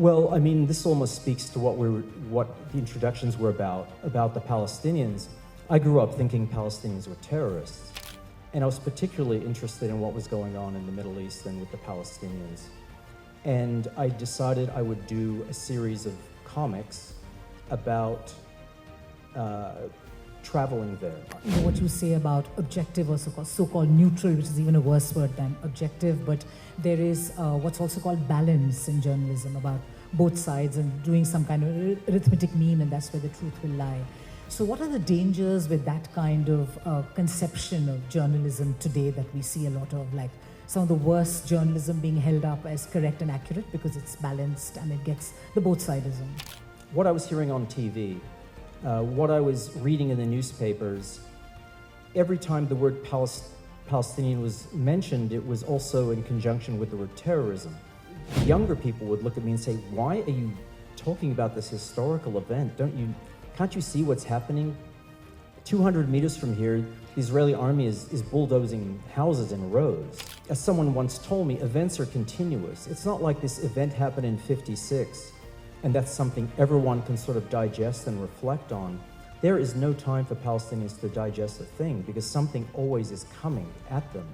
Well, I mean, this almost speaks to what the introductions were about the Palestinians. I grew up thinking Palestinians were terrorists, and I was particularly interested in what was going on in the Middle East and with the Palestinians. And I decided I would do a series of comics about traveling there. You know, what you say about objective or so-called neutral, which is even a worse word than objective, but there is what's also called balance in journalism, about both sides and doing some kind of arithmetic mean, and that's where the truth will lie. So what are the dangers with that kind of conception of journalism today that we see a lot of, like some of the worst journalism being held up as correct and accurate because it's balanced and it gets the both-sidism? What I was hearing on TV, what I was reading in the newspapers, every time the word Palestinian was mentioned, it was also in conjunction with the word terrorism. Younger people would look at me and say, why are you talking about this historical event? Can't you see what's happening? 200 meters from here, the Israeli army is bulldozing houses in rows. As someone once told me, events are continuous. It's not like this event happened in '56, and that's something everyone can sort of digest and reflect on. There is no time for Palestinians to digest a thing, because something always is coming at them.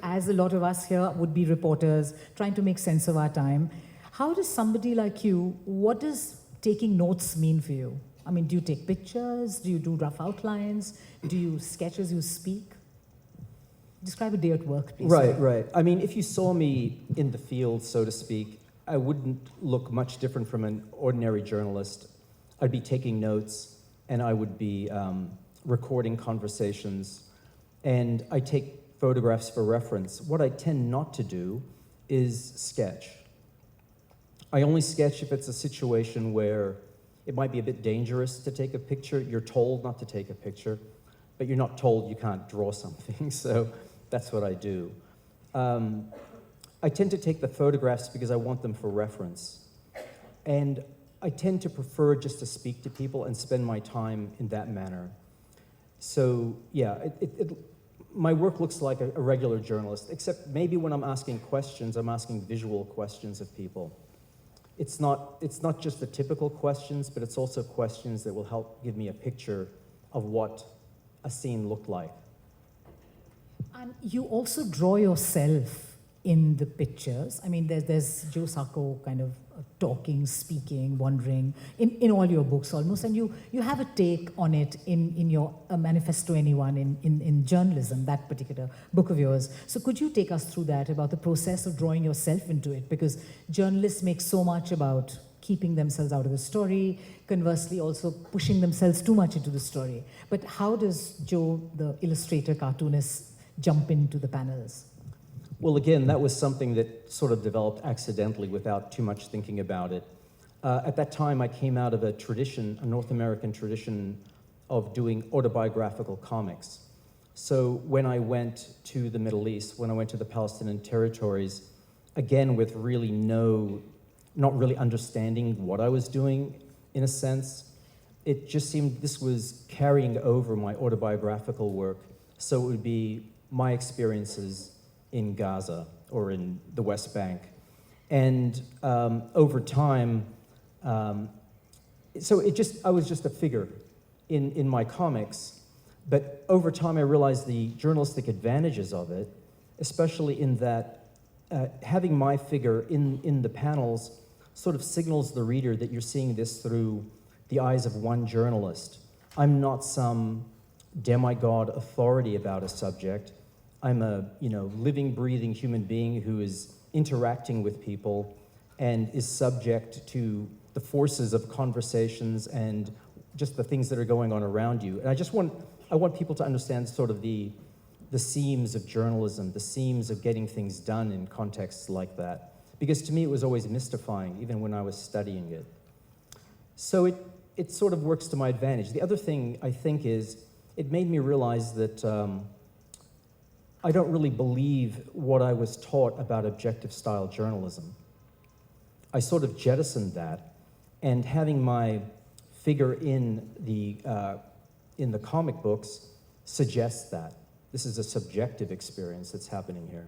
As a lot of us here would be reporters trying to make sense of our time, how does somebody like you, what does taking notes mean for you? I mean, do you take pictures? Do you do rough outlines? Do you sketch as you speak? Describe a day at work, please. Right. I mean, if you saw me in the field, so to speak, I wouldn't look much different from an ordinary journalist. I'd be taking notes, and I would be recording conversations, and I take photographs for reference. What I tend not to do is sketch. I only sketch if it's a situation where it might be a bit dangerous to take a picture. You're told not to take a picture, but you're not told you can't draw something, so that's what I do. I tend to take the photographs because I want them for reference. And I tend to prefer just to speak to people and spend my time in that manner. So yeah, my work looks like a regular journalist, except maybe when I'm asking questions, I'm asking visual questions of people. It's not just the typical questions, but it's also questions that will help give me a picture of what a scene looked like. And you also draw yourself in the pictures. I mean, there's Joe Sacco kind of talking, speaking, wandering in all your books almost, and you have a take on it in your Manifesto Anyone in journalism, that particular book of yours. So could you take us through that, about the process of drawing yourself into it? Because journalists make so much about keeping themselves out of the story, conversely also pushing themselves too much into the story. But how does Joe, the illustrator, cartoonist, jump into the panels? Well, again, that was something that sort of developed accidentally without too much thinking about it. At that time, I came out of a tradition, a North American tradition of doing autobiographical comics. So when I went to the Middle East, when I went to the Palestinian territories, again, with really not really understanding what I was doing, in a sense, it just seemed this was carrying over my autobiographical work. So it would be my experiences in Gaza or in the West Bank. And over time, I was just a figure in my comics, but over time I realized the journalistic advantages of it, especially in that having my figure in the panels sort of signals the reader that you're seeing this through the eyes of one journalist. I'm not some demigod authority about a subject. I'm a living, breathing human being who is interacting with people and is subject to the forces of conversations and just the things that are going on around you. And I want people to understand sort of the seams of journalism, the seams of getting things done in contexts like that. Because to me, it was always mystifying, even when I was studying it. So it sort of works to my advantage. The other thing, I think, is it made me realize that I don't really believe what I was taught about objective-style journalism. I sort of jettisoned that, and having my figure in the comic books suggests that. This is a subjective experience that's happening here.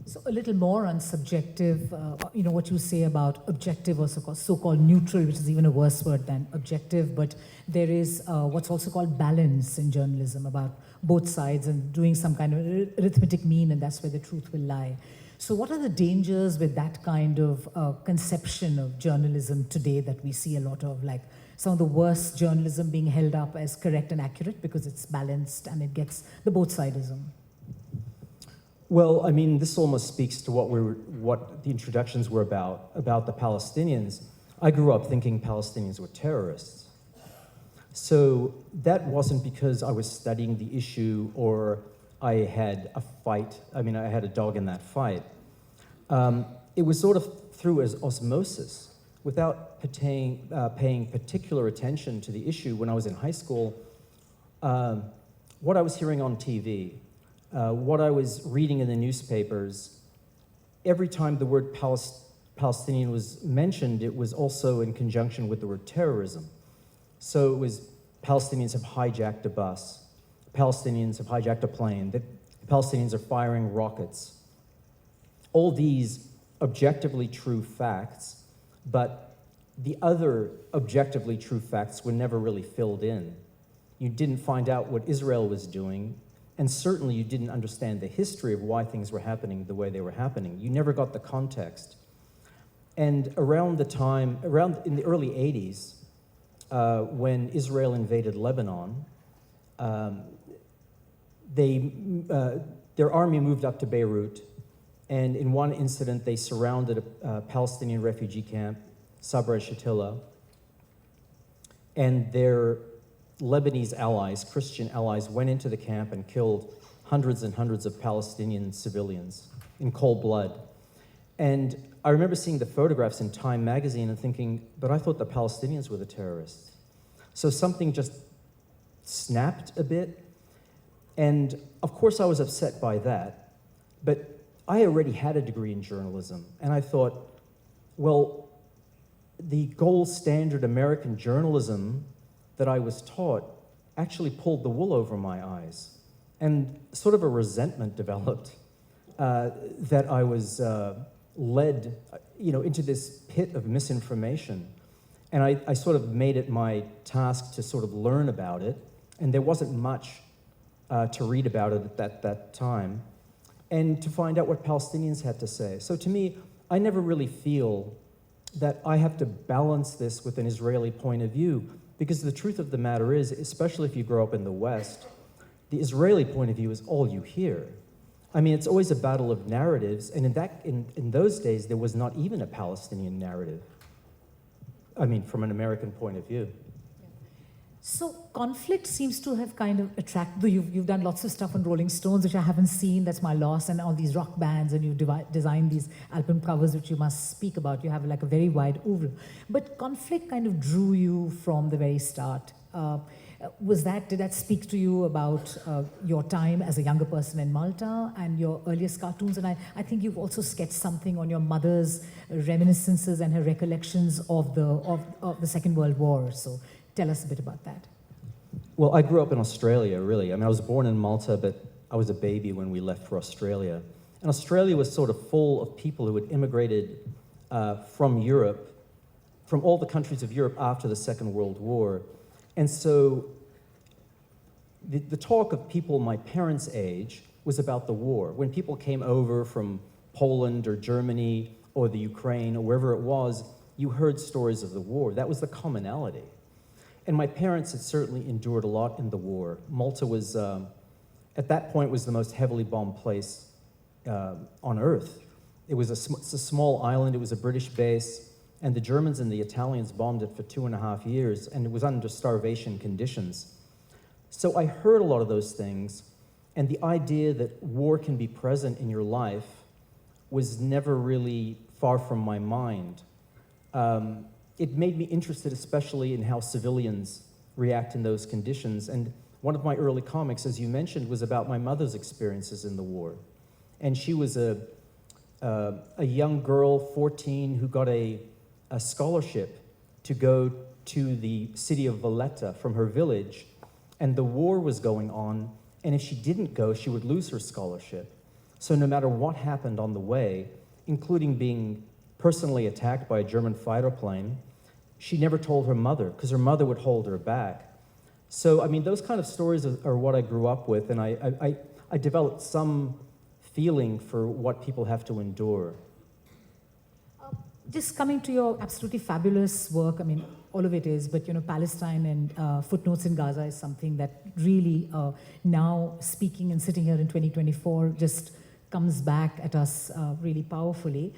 So a little more on subjective, what you say about objective or so-called neutral, which is even a worse word than objective, but there is what's also called balance in journalism, about both sides and doing some kind of arithmetic mean, and that's where the truth will lie. So what are the dangers with that kind of conception of journalism today that we see a lot of, like some of the worst journalism being held up as correct and accurate because it's balanced and it gets the both-sidism? Well, I mean, this almost speaks to what the introductions were about the Palestinians. I grew up thinking Palestinians were terrorists. So that wasn't because I was studying the issue or I had a fight. I mean, I had a dog in that fight. It was sort of through as osmosis, without paying particular attention to the issue when I was in high school. What I was hearing on TV, what I was reading in the newspapers, every time the word Palestinian was mentioned, it was also in conjunction with the word terrorism. So it was Palestinians have hijacked a bus, Palestinians have hijacked a plane, the Palestinians are firing rockets. All these objectively true facts, but the other objectively true facts were never really filled in. You didn't find out what Israel was doing, and certainly you didn't understand the history of why things were happening the way they were happening. You never got the context. And in the early 80s, when Israel invaded Lebanon, their army moved up to Beirut, and in one incident they surrounded a Palestinian refugee camp, Sabra Shatila, and their Lebanese allies, Christian allies, went into the camp and killed hundreds and hundreds of Palestinian civilians in cold blood. And I remember seeing the photographs in Time magazine and thinking, but I thought the Palestinians were the terrorists. So something just snapped a bit. And of course I was upset by that, but I already had a degree in journalism. And I thought, well, the gold standard American journalism that I was taught actually pulled the wool over my eyes. And sort of a resentment developed that I was led into this pit of misinformation. And I sort of made it my task to sort of learn about it. And there wasn't much to read about it at that time, and to find out what Palestinians had to say. So to me, I never really feel that I have to balance this with an Israeli point of view, because the truth of the matter is, especially if you grow up in the West, the Israeli point of view is all you hear. I mean, it's always a battle of narratives, and in those days, there was not even a Palestinian narrative. I mean, from an American point of view. So conflict seems to have kind of attracted, you've done lots of stuff on Rolling Stones, which I haven't seen, that's my loss, and all these rock bands, and you designed these album covers, which you must speak about. You have like a very wide oeuvre. But conflict kind of drew you from the very start. Did that speak to you about your time as a younger person in Malta and your earliest cartoons? And I think you've also sketched something on your mother's reminiscences and her recollections of the Second World War. So tell us a bit about that. Well, I grew up in Australia, really. I mean, I was born in Malta, but I was a baby when we left for Australia. And Australia was sort of full of people who had immigrated from Europe, from all the countries of Europe after the Second World War. And so the talk of people my parents' age was about the war. When people came over from Poland or Germany or the Ukraine or wherever it was, you heard stories of the war. That was the commonality. And my parents had certainly endured a lot in the war. Malta was, at that point, was the most heavily bombed place on Earth. It's a small island, it was a British base, and the Germans and the Italians bombed it for 2.5 years, and it was under starvation conditions. So I heard a lot of those things, and the idea that war can be present in your life was never really far from my mind. It made me interested especially in how civilians react in those conditions. And one of my early comics, as you mentioned, was about my mother's experiences in the war. And she was a young girl, 14, who got a scholarship to go to the city of Valletta from her village. And the war was going on, and if she didn't go, she would lose her scholarship. So no matter what happened on the way, including being personally attacked by a German fighter plane, she never told her mother, because her mother would hold her back. So, I mean, those kind of stories are what I grew up with, and I developed some feeling for what people have to endure. Just coming to your absolutely fabulous work, I mean, all of it is, but Palestine and Footnotes in Gaza is something that really now speaking and sitting here in 2024 just comes back at us really powerfully.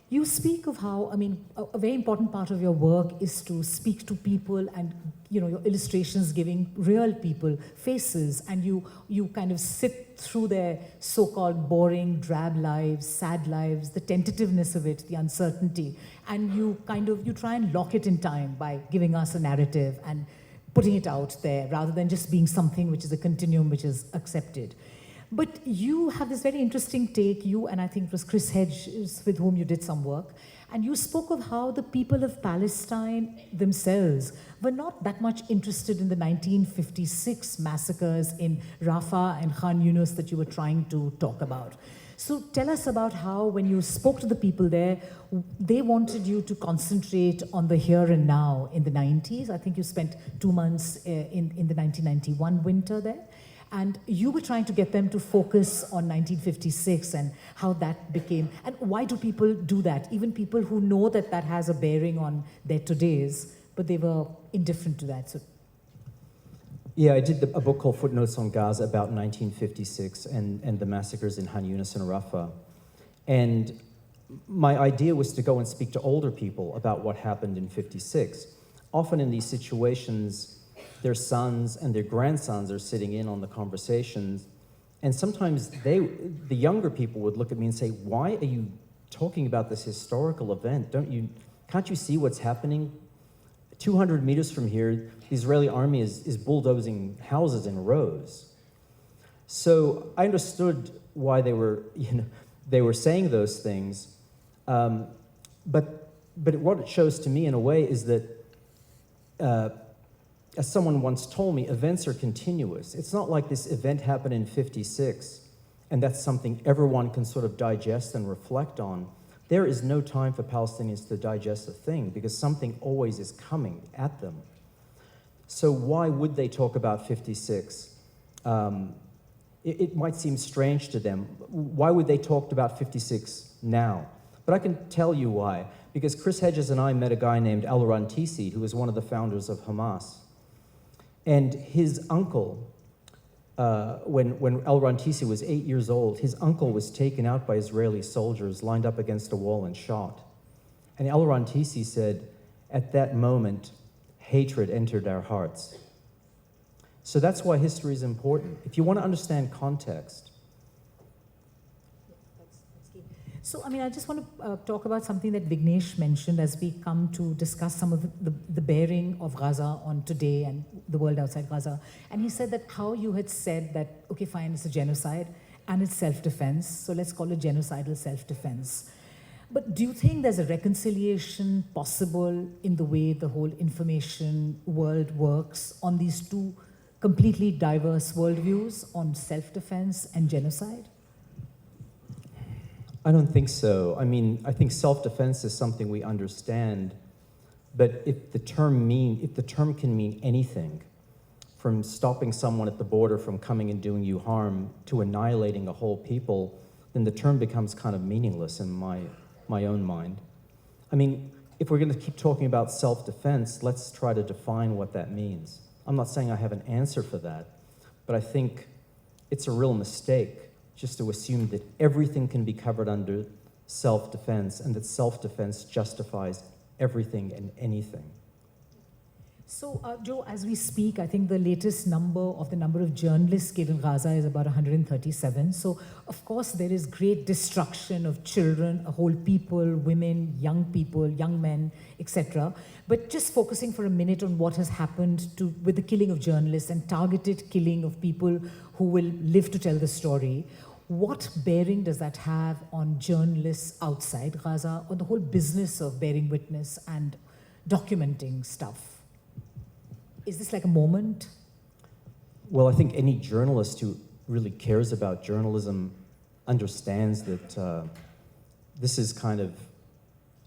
You speak of how, I mean, a very important part of your work is to speak to people and, your illustrations giving real people faces, and you kind of sit through their so-called boring, drab lives, sad lives, the tentativeness of it, the uncertainty, and you try and lock it in time by giving us a narrative and putting it out there rather than just being something which is a continuum which is accepted. But you have this very interesting take, you and I think it was Chris Hedges with whom you did some work, and you spoke of how the people of Palestine themselves were not that much interested in the 1956 massacres in Rafah and Khan Yunus that you were trying to talk about. So tell us about how, when you spoke to the people there, they wanted you to concentrate on the here and now in the 90s. I think you spent 2 months in the 1991 winter there. And you were trying to get them to focus on 1956 and how that became, and why do people do that? Even people who know that that has a bearing on their todays, but they were indifferent to that. So, yeah, I did a book called Footnotes on Gaza about 1956 and the massacres in Khan Yunus and Rafah. And my idea was to go and speak to older people about what happened in 56. Often in these situations, their sons and their grandsons are sitting in on the conversations, and sometimes the younger people would look at me and say, "Why are you talking about this historical event? Can't you see what's happening? 200 meters from here, the Israeli army is bulldozing houses in rows." So I understood why they were saying those things, but what it shows to me in a way is that. As someone once told me, events are continuous. It's not like this event happened in 56, and that's something everyone can sort of digest and reflect on. There is no time for Palestinians to digest a thing, because something always is coming at them. So why would they talk about 56? It might seem strange to them. Why would they talk about 56 now? But I can tell you why. Because Chris Hedges and I met a guy named El-Rantisi, who was one of the founders of Hamas. And his uncle, when El-Rantisi was 8 years old, his uncle was taken out by Israeli soldiers, lined up against a wall and shot. And El-Rantisi said, at that moment, hatred entered our hearts. So that's why history is important. If you want to understand context. So, I mean, I just want to talk about something that Vignesh mentioned as we come to discuss some of the bearing of Gaza on today and the world outside Gaza. And he said that how you had said that, okay, fine, it's a genocide and it's self-defense, so let's call it genocidal self-defense. But do you think there's a reconciliation possible in the way the whole information world works on these two completely diverse worldviews on self-defense and genocide? I don't think so. I mean, I think self-defense is something we understand, but if the term can mean anything, from stopping someone at the border from coming and doing you harm to annihilating a whole people, then the term becomes kind of meaningless in my own mind. I mean, if we're going to keep talking about self-defense, let's try to define what that means. I'm not saying I have an answer for that, but I think it's a real mistake just to assume that everything can be covered under self-defense and that self-defense justifies everything and anything. So, Joe, as we speak, I think the latest number of journalists killed in Gaza is about 137. So, of course, there is great destruction of children, a whole people, women, young men, etc. But just focusing for a minute on what has happened with the killing of journalists and targeted killing of people who will live to tell the story, what bearing does that have on journalists outside Gaza, on the whole business of bearing witness and documenting stuff? Is this like a moment? Well, I think any journalist who really cares about journalism understands that this is kind of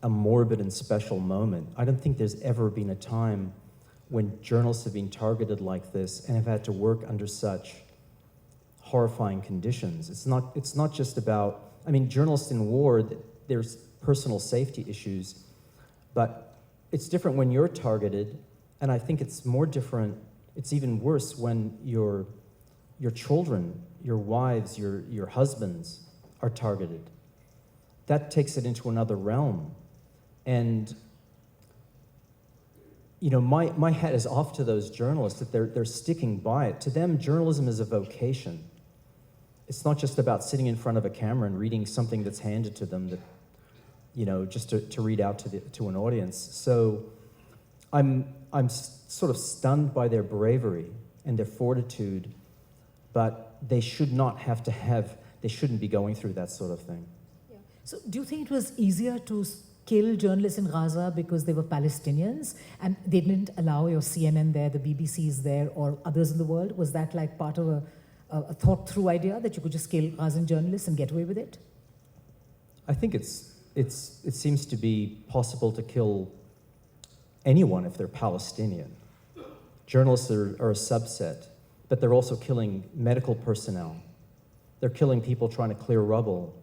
a morbid and special moment. I don't think there's ever been a time when journalists have been targeted like this and have had to work under such horrifying conditions. It's not just about, I mean, journalists in war, there's personal safety issues, but it's different when you're targeted, and I think it's more different, it's even worse when your children, your wives, your husbands are targeted. That takes it into another realm. And you know, my hat is off to those journalists that they're sticking by it. To them, journalism is a vocation. It's not just about sitting in front of a camera and reading something that's handed to them that, you know, just to read out to an audience. So I'm sort of stunned by their bravery and their fortitude, but they shouldn't be going through that sort of thing. Yeah. So do you think it was easier to kill journalists in Gaza because they were Palestinians and they didn't allow your CNN there, the BBCs there, or others in the world? Was that like part of a thought-through idea that you could just kill Gazan journalists and get away with it? I think it seems to be possible to kill anyone if they're Palestinian. Journalists are a subset, but they're also killing medical personnel. They're killing people trying to clear rubble.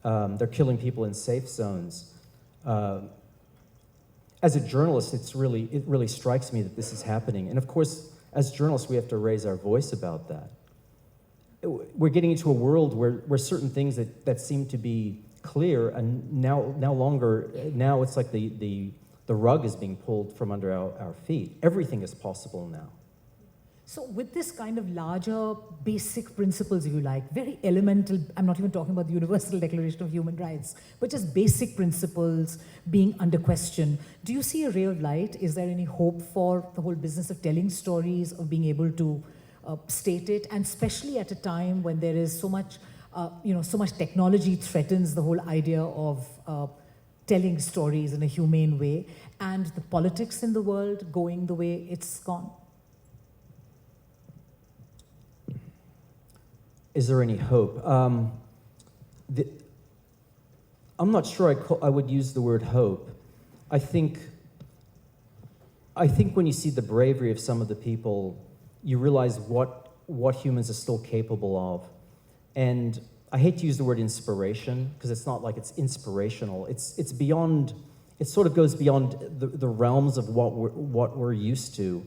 They're killing people in safe zones. As a journalist, it really strikes me that this is happening. And of course, as journalists, we have to raise our voice about that. We're getting into a world where certain things that seem to be clear, and now it's like the rug is being pulled from under our feet. Everything is possible now. So with this kind of larger basic principles, if you like, very elemental, I'm not even talking about the Universal Declaration of Human Rights, but just basic principles being under question, do you see a ray of light? Is there any hope for the whole business of telling stories, of being able to state it, and especially at a time when there is so much technology threatens the whole idea of telling stories in a humane way, and the politics in the world going the way it's gone? Is there any hope? I'm not sure I would use the word hope. I think when you see the bravery of some of the people, you realize what humans are still capable of. And I hate to use the word inspiration, because it's not like it's inspirational. It's beyond, it sort of goes beyond the realms of what we're used to.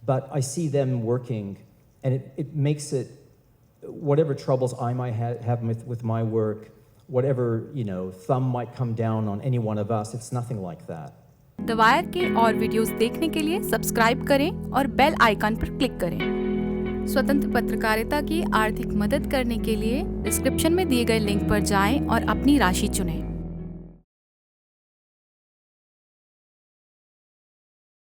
But I see them working, and it makes it, whatever troubles I might have with my work, whatever, thumb might come down on any one of us, it's nothing like that. The wire के और videos देखने के लिए subscribe करें और bell icon पर click करें। स्वतंत्र पत्रकारिता की आर्थिक मदद करने के लिए डिस्क्रिप्शन में दिए गए लिंक पर जाएं और अपनी राशि चुनें।